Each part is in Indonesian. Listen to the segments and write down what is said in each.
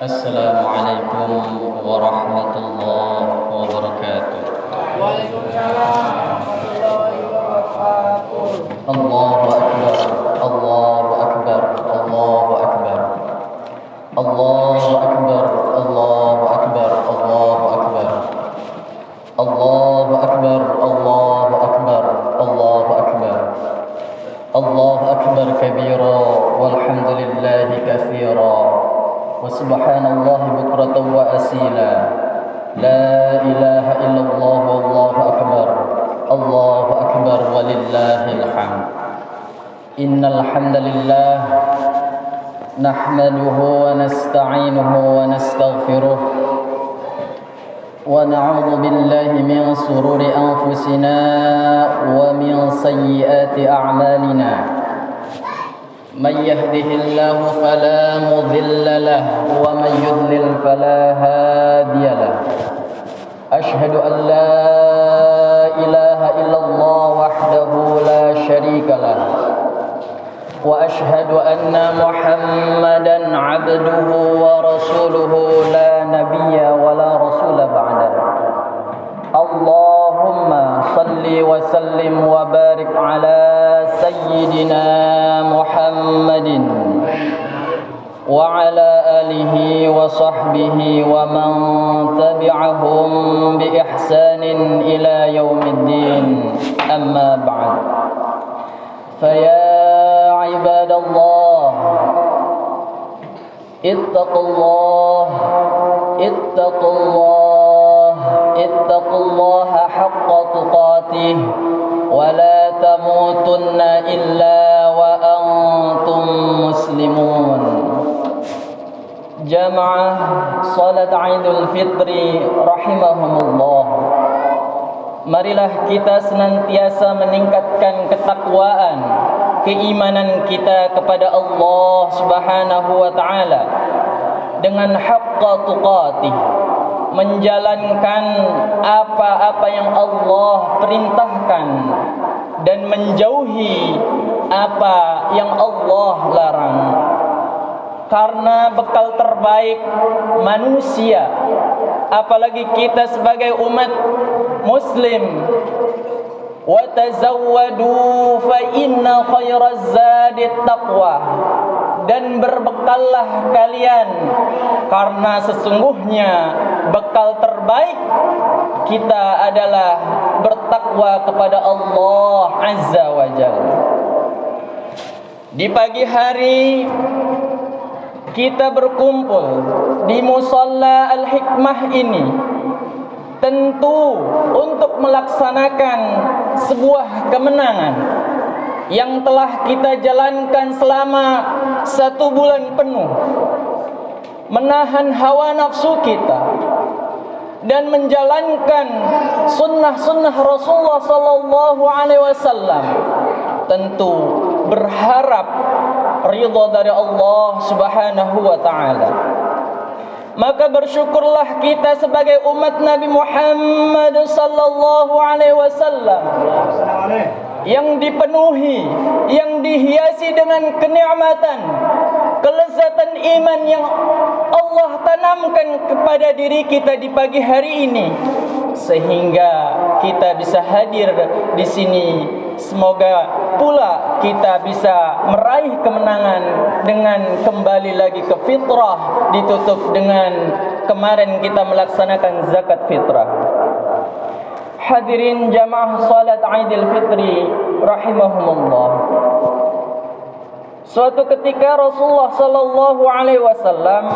Assalamualaikum warahmatullahi wabarakatuh. Waalaikumsalam warahmatullahi wabarakatuh. Allahu akbar, Allahu akbar, Allahu akbar. Allahu akbar, Allahu akbar, Allahu akbar. Allahu akbar, Allahu akbar, Allahu akbar. Allahu akbar kabira walhamdulillahi katsira. Wa subhanallahi bukratan wa asila. La ilaha illallah wallahu akbar. Allahu akbar walillahil hamd. Innal hamdalillah nahmaduhu wa nasta'inuhu wa nastaghfiruh. Wa na'udzu billahi min shururi anfusina wa min sayyiati a'malina. من يهده الله فلا مضل له ومن يضلل فلا هادي له أشهد أن لا إله إلا الله وحده لا شريك له وأشهد أن محمدا عبده ورسوله لا نبي ولا رسول بعده اللهم صل وسلم وبارك على سيدنا محمد وعلى آله وصحبه ومن تبعهم بإحسان إلى يوم الدين أما بعد فيا عباد الله اتقوا الله اتقوا الله اتقوا الله حق تقاته ولا تموتن إلا وأنتم مسلمون. Jamaah salat Idul Fitri rahimahumullah. Marilah kita senantiasa meningkatkan ketakwaan, keimanan kita kepada Allah Subhanahu wa taala dengan haqqa tuqatih, menjalankan apa-apa yang Allah perintahkan dan menjauhi apa yang Allah larang. Karena bekal terbaik manusia, apalagi kita sebagai umat muslim, wa tazawwadu fa inna khairaz zadi taqwa, dan berbekallah kalian karena sesungguhnya bekal terbaik kita adalah bertakwa kepada Allah Azza wa Jalla. Di pagi hari kita berkumpul di Musalla Al-Hikmah ini tentu untuk melaksanakan sebuah kemenangan yang telah kita jalankan selama 1 bulan penuh, menahan hawa nafsu kita dan menjalankan sunnah-sunnah Rasulullah sallallahu alaihi wasallam, tentu berharap ridha dari Allah Subhanahu wa taala. Maka bersyukurlah kita sebagai umat Nabi Muhammad sallallahu alaihi wasallam yang dipenuhi, yang dihiasi dengan kenikmatan, kelezatan iman yang Allah tanamkan kepada diri kita di pagi hari ini, sehingga kita bisa hadir di sini. Semoga pula kita bisa meraih kemenangan dengan kembali lagi ke fitrah, ditutup dengan kemarin kita melaksanakan zakat fitrah. Hadirin jamaah salat Idul Fitri rahimahumullah. Suatu ketika Rasulullah sallallahu alaihi wasallam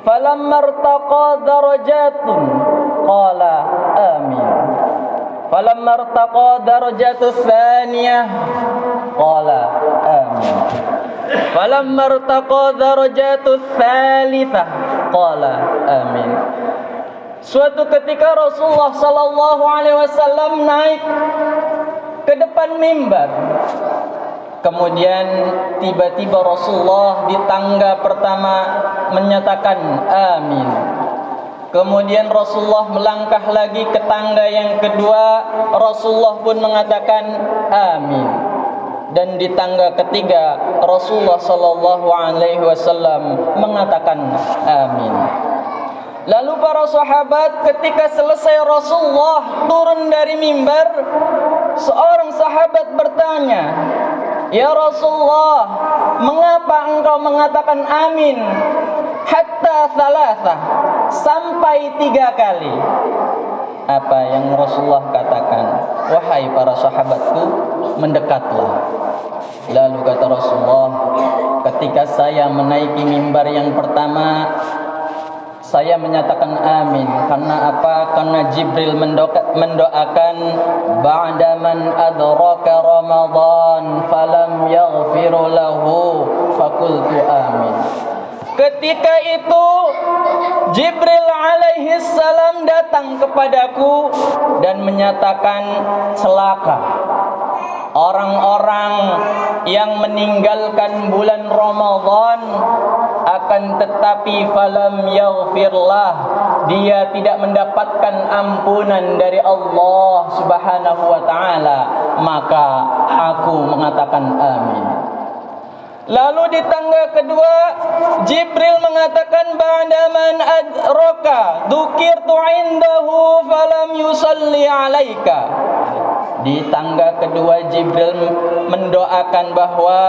falamma irtaqa darajatun qala amin. Falamma irtaqa darajatus tsaniyah qala amin. Falamma irtaqa darajatus tsalitsah qala amin. Suatu ketika Rasulullah sallallahu alaihi wasallam naik ke depan mimbar. Kemudian tiba-tiba Rasulullah di tangga pertama menyatakan amin. Kemudian Rasulullah melangkah lagi ke tangga yang kedua, Rasulullah pun mengatakan amin. Dan di tangga ketiga Rasulullah sallallahu alaihi wasallam mengatakan amin. Lalu para sahabat ketika selesai Rasulullah turun dari mimbar, seorang sahabat bertanya, "Ya Rasulullah, mengapa engkau mengatakan amin hatta thalatha, sampai 3 kali?" Apa yang Rasulullah katakan? "Wahai para sahabatku, mendekatlah." Lalu kata Rasulullah, ketika saya menaiki mimbar yang pertama, saya menyatakan amin. Karena apa? Karena Jibril mendoakan ba'da man adraka Ramadan falam yaghfiru lahu fakultu amin. Ketika itu Jibril alaihi salam datang kepadaku dan menyatakan celaka orang-orang yang meninggalkan bulan Ramadan, akan tetapi falam yaghfirlah, dia tidak mendapatkan ampunan dari Allah Subhanahu wa taala, maka aku mengatakan amin. Lalu di tangga kedua Jibril mengatakan ba'da man adraka dzukirtu indahu falam yusalli alaika. Di tangga kedua Jibril mendoakan bahwa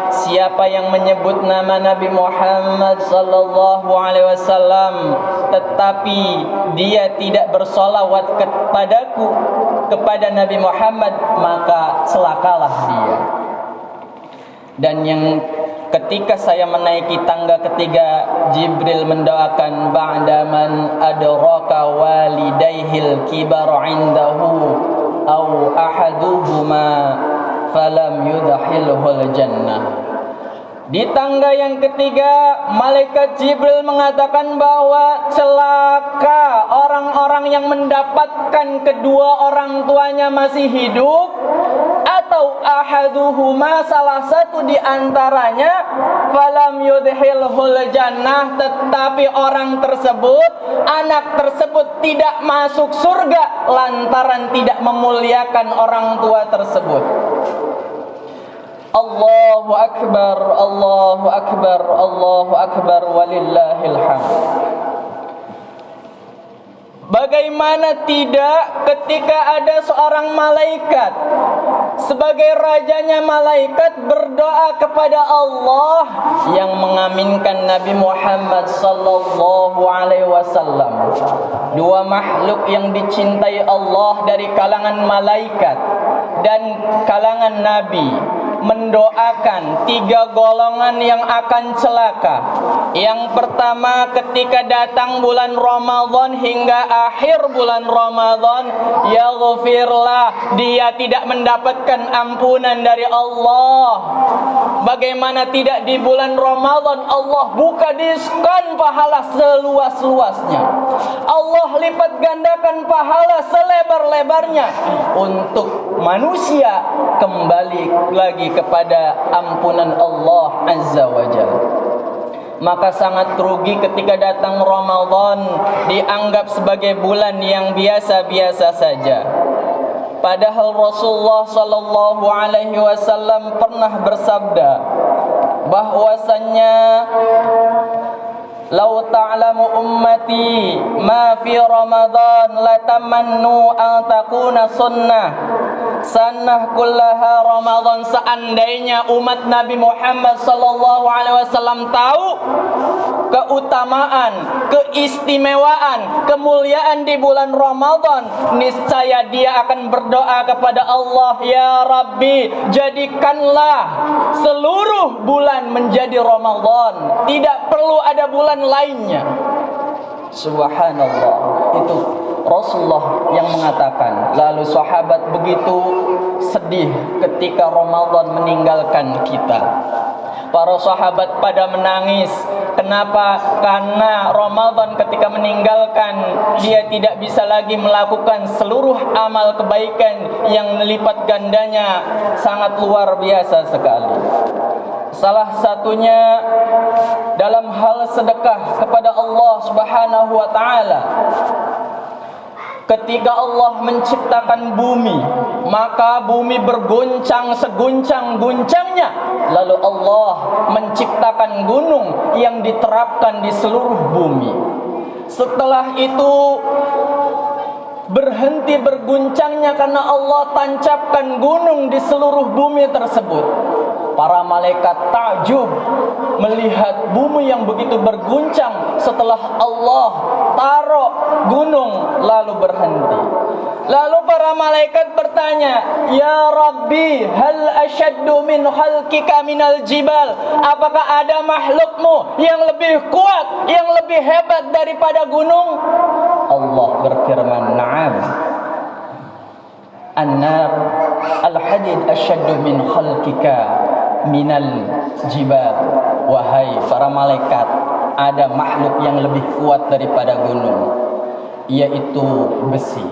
siapa yang menyebut nama Nabi Muhammad sallallahu alaihi wasallam tetapi dia tidak bersolawat kepadaku, kepada Nabi Muhammad, maka celakalah dia. Dan yang ketika saya menaiki tangga ketiga, Jibril mendoakan ba'da man adraka walidaihil kibar indahu au ahaduhuma falam yudkhilhul jannah. Di tangga yang ketiga, malaikat Jibril mengatakan bahwa celaka orang-orang yang mendapatkan kedua orang tuanya masih hidup, atau ahaduhuma, salah satu di antaranya, falam yudkhilhul jannah, tetapi orang tersebut, anak tersebut tidak masuk surga lantaran tidak memuliakan orang tua tersebut. Allahu akbar, Allahu akbar, Allahu akbar, walillahil hamd. Bagaimana tidak ketika ada seorang malaikat sebagai rajanya malaikat berdoa kepada Allah yang mengaminkan Nabi Muhammad sallallahu alaihi wasallam. Dua makhluk yang dicintai Allah dari kalangan malaikat dan kalangan nabi mendoakan 3 golongan yang akan celaka. Yang pertama, ketika datang bulan Ramadan hingga akhir bulan Ramadan, yaghfirlah, dia tidak mendapatkan ampunan dari Allah. Bagaimana tidak di bulan Ramadan Allah buka diskon pahala seluas-luasnya, Allah lipat gandakan pahala selebar-lebarnya untuk manusia kembali lagi kepada ampunan Allah Azza wa Jalla. Maka sangat rugi ketika datang Ramadan dianggap sebagai bulan yang biasa-biasa saja. Padahal Rasulullah sallallahu alaihi wasallam pernah bersabda bahwasannya "Lau ta'lamu ummati ma fi Ramadan latamannu an takuna sunnah kullaha Ramadan." Seandainya umat Nabi Muhammad sallallahu alaihi wasallam tahu keutamaan, keistimewaan, kemuliaan di bulan Ramadan, niscaya dia akan berdoa kepada Allah, "Ya Rabbi, jadikanlah seluruh bulan menjadi Ramadan, tidak perlu ada bulan lainnya." Subhanallah, itu Rasulullah yang mengatakan. Lalu sahabat begitu sedih ketika Ramadan meninggalkan kita. Para sahabat pada menangis. Kenapa? Karena Ramadan ketika meninggalkan, dia tidak bisa lagi melakukan seluruh amal kebaikan yang melipat gandanya sangat luar biasa sekali. Salah satunya dalam hal sedekah kepada Allah Subhanahu wa taala. Ketika Allah menciptakan bumi, maka bumi berguncang seguncang-guncangnya. Lalu Allah menciptakan gunung yang diterapkan di seluruh bumi. Setelah itu berhenti berguncangnya karena Allah tancapkan gunung di seluruh bumi tersebut. Para malaikat takjub melihat bumi yang begitu berguncang setelah Allah taruh gunung lalu berhenti. Lalu para malaikat bertanya, "Ya Rabbi, hal asyaddu min khalqika minal jibal?" Apakah ada makhlukmu yang lebih kuat, yang lebih hebat daripada gunung? Allah berfirman, "Na'am. An-nar al-hadid asyaddu min khalqika minal jibal." Wahai para malaikat, ada makhluk yang lebih kuat daripada gunung, yaitu besi.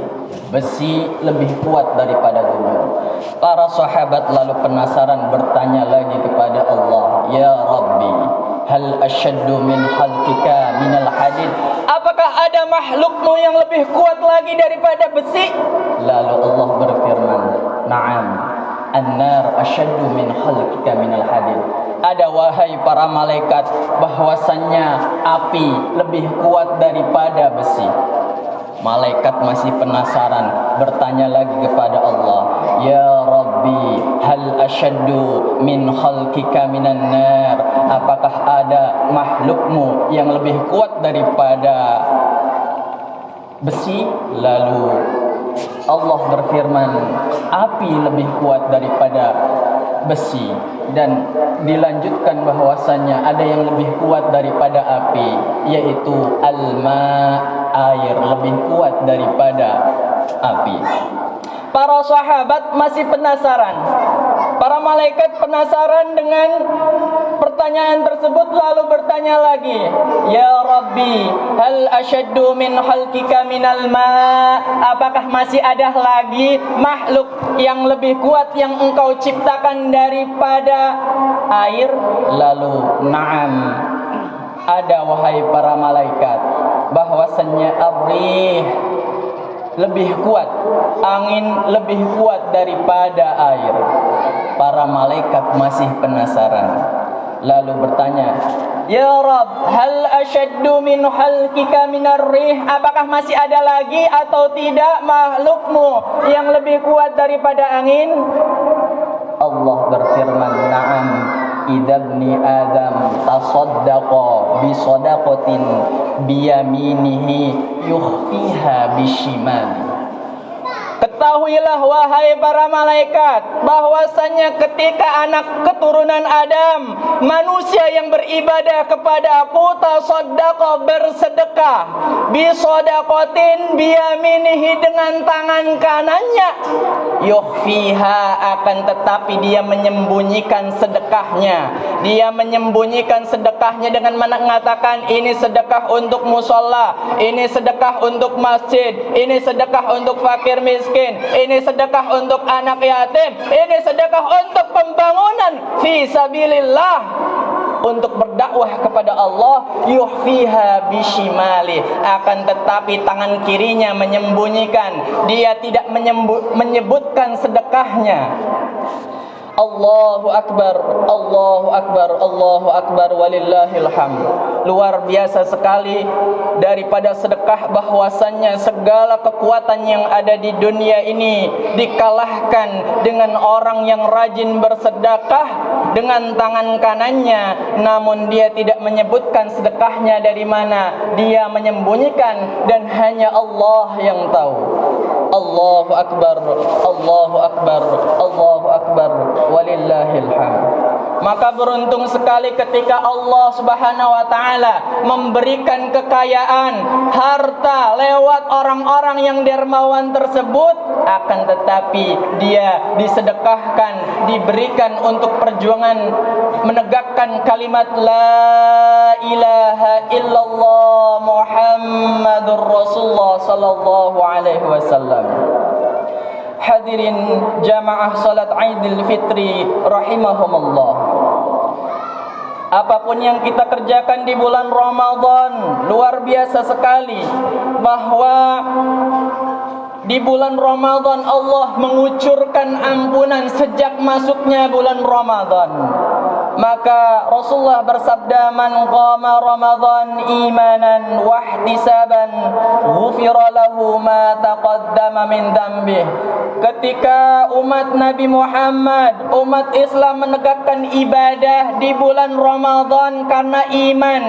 Besi lebih kuat daripada gunung. Para sahabat lalu penasaran bertanya lagi kepada Allah, "Ya Rabbi, hal asyaddu min khalqika minal hadid?" Apakah ada makhlukmu yang lebih kuat lagi daripada besi? Lalu Allah berfirman, "Na'am. An-nar asyaddu min khalqika minal hadid." Ada wahai para malaikat, bahwasannya api lebih kuat daripada besi. Malaikat masih penasaran bertanya lagi kepada Allah, "Ya Rabbi, hal asyaddu min khalqika minan nar?" Apakah ada makhlukmu yang lebih kuat daripada besi? Lalu Allah berfirman, api lebih kuat daripada besi. Dan dilanjutkan bahwasannya ada yang lebih kuat daripada api, yaitu al-ma, air lebih kuat daripada api. Para sahabat masih penasaran. Para malaikat penasaran dengan pertanyaan tersebut lalu bertanya lagi, "Ya Rabbi, hal asyaddu min khalqika minal ma?" Apakah masih ada lagi makhluk yang lebih kuat yang engkau ciptakan daripada air? Lalu, "Na'am." Ada wahai para malaikat, bahwasannya ar-rih lebih kuat, angin lebih kuat daripada air. Para malaikat masih penasaran lalu bertanya, "Ya Rabb, hal asyaddu min khalqika minar rih?" Apakah masih ada lagi atau tidak makhlukmu yang lebih kuat daripada angin? Allah berfirman, "Na'am. Idza ibni Adam tasaddaqa bi sadaqatin biyaminihi yukhfiha bishimali." Ketahuilah wahai para malaikat, bahwasannya ketika anak keturunan Adam, manusia yang beribadah kepada aku, tasaddaqa bersedekah, bisadaqatin biyaminihi dengan tangan kanannya, yukhfiha akan tetapi dia menyembunyikan sedekahnya. Dia menyembunyikan sedekahnya dengan mengatakan, "Ini sedekah untuk musholla, ini sedekah untuk masjid, ini sedekah untuk fakir miskin, ini sedekah untuk anak yatim, ini sedekah untuk pembangunan fi sabilillah, untuk berdakwah kepada Allah." Yukhfiha bishimali, akan tetapi tangan kirinya menyembunyikan, dia tidak menyebutkan sedekahnya. Allahu Akbar, Allahu Akbar, Allahu Akbar, walillahil hamd. Luar biasa sekali daripada sedekah, bahwasannya segala kekuatan yang ada di dunia ini dikalahkan dengan orang yang rajin bersedekah dengan tangan kanannya, namun dia tidak menyebutkan sedekahnya dari mana, dia menyembunyikan dan hanya Allah yang tahu. Allahu Akbar, Allahu Akbar, Allahu Akbar, walillahil hamd. Maka beruntung sekali ketika Allah Subhanahu wa taala memberikan kekayaan, harta lewat orang-orang yang dermawan tersebut, akan tetapi dia disedekahkan, diberikan untuk perjuangan menegakkan kalimat la ilaha illallah Muhammadur Rasulullah sallallahu alaihi wasallam. Hadirin jamaah salat Aidil Fitri rahimahumullah. apapun yang kita kerjakan di bulan Ramadan, luar biasa sekali bahwa di bulan Ramadan Allah mengucurkan ampunan sejak masuknya bulan Ramadan. Maka Rasulullah bersabda, man qama Ramadan imanan wa ihtisaban ghufira lahu ma taqaddama min dhanbih. Ketika umat Nabi Muhammad, umat Islam menegakkan ibadah di bulan Ramadan karena iman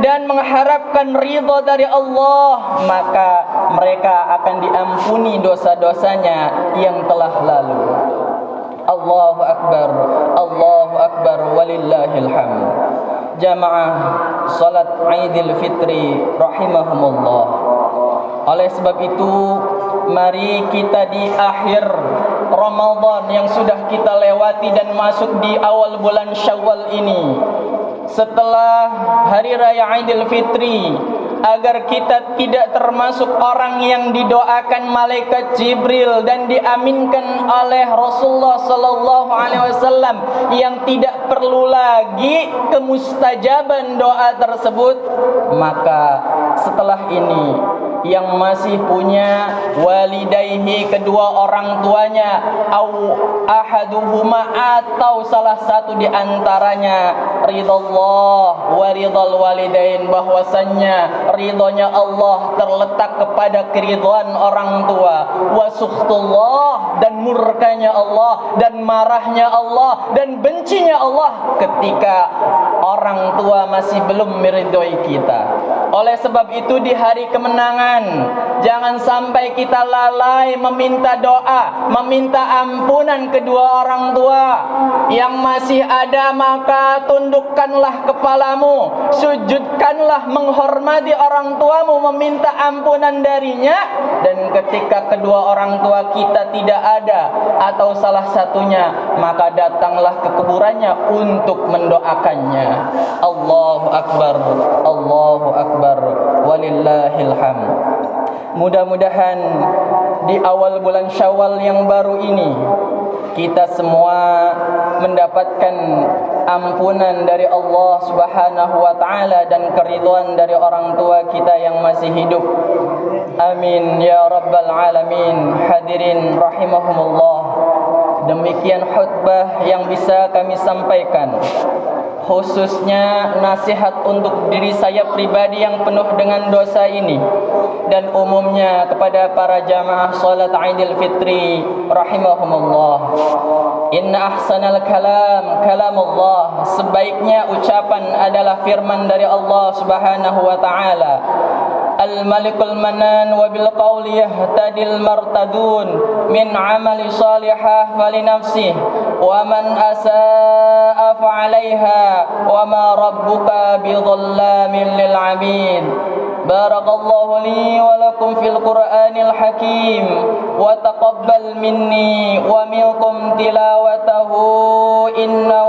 dan mengharapkan ridha dari Allah, maka mereka akan diampuni dosa-dosanya yang telah lalu. Allahu Akbar, Allahu Akbar, walillahil hamd. Jamaah salat Aidil Fitri rahimahumullah. Oleh sebab itu, mari kita di akhir Ramadan yang sudah kita lewati dan masuk di awal bulan Syawal ini, setelah hari raya Aidil Fitri, agar kita tidak termasuk orang yang didoakan malaikat Jibril dan diaminkan oleh Rasulullah sallallahu alaihi wasallam, yang tidak perlu lagi kemustajaban doa tersebut. Maka setelah ini yang masih punya walidayhi, kedua orang tuanya, au ahaduhuma, atau salah satu di antaranya, ridallah wa ridal walidain, bahwasannya ridhonya Allah terletak kepada keridhaan orang tua, wa sukhtullah, dan murkanya Allah, dan marahnya Allah, dan bencinya Allah ketika orang tua masih belum meridhoi kita. Oleh sebab itu, di hari kemenangan, jangan sampai kita lalai meminta doa, meminta ampunan kedua orang tua. Yang masih ada, maka tundukkanlah kepalamu, sujudkanlah menghormati orang tuamu, meminta ampunan darinya. Dan ketika kedua orang tua kita tidak ada atau salah satunya, maka datanglah ke kuburannya untuk mendoakannya. Allahu Akbar, Allahu Akbar, walillahil hamd. Mudah-mudahan di awal bulan Syawal yang baru ini kita semua mendapatkan ampunan dari Allah Subhanahu wa taala dan keridhaan dari orang tua kita yang masih hidup. Amin ya rabbal alamin. Hadirin rahimahumullah, demikian khutbah yang bisa kami sampaikan, khususnya nasihat untuk diri saya pribadi yang penuh dengan dosa ini, dan umumnya kepada para jamaah salat Aidil Fitri rahimahumullah. Inna ahsanal kalam kalamullah, sebaiknya ucapan adalah firman dari Allah Subhanahu wa taala. Al-Malikul Manan wa bil qawli yahtadil martadun min amali salihah falinafsih wa man asaa fa'alaiha wa ma rabbuka bidhallamin lil 'abid. Barakallahu li wa lakum fil Qur'anil Hakim wa taqabbal minni wa minkum tilawatahu inna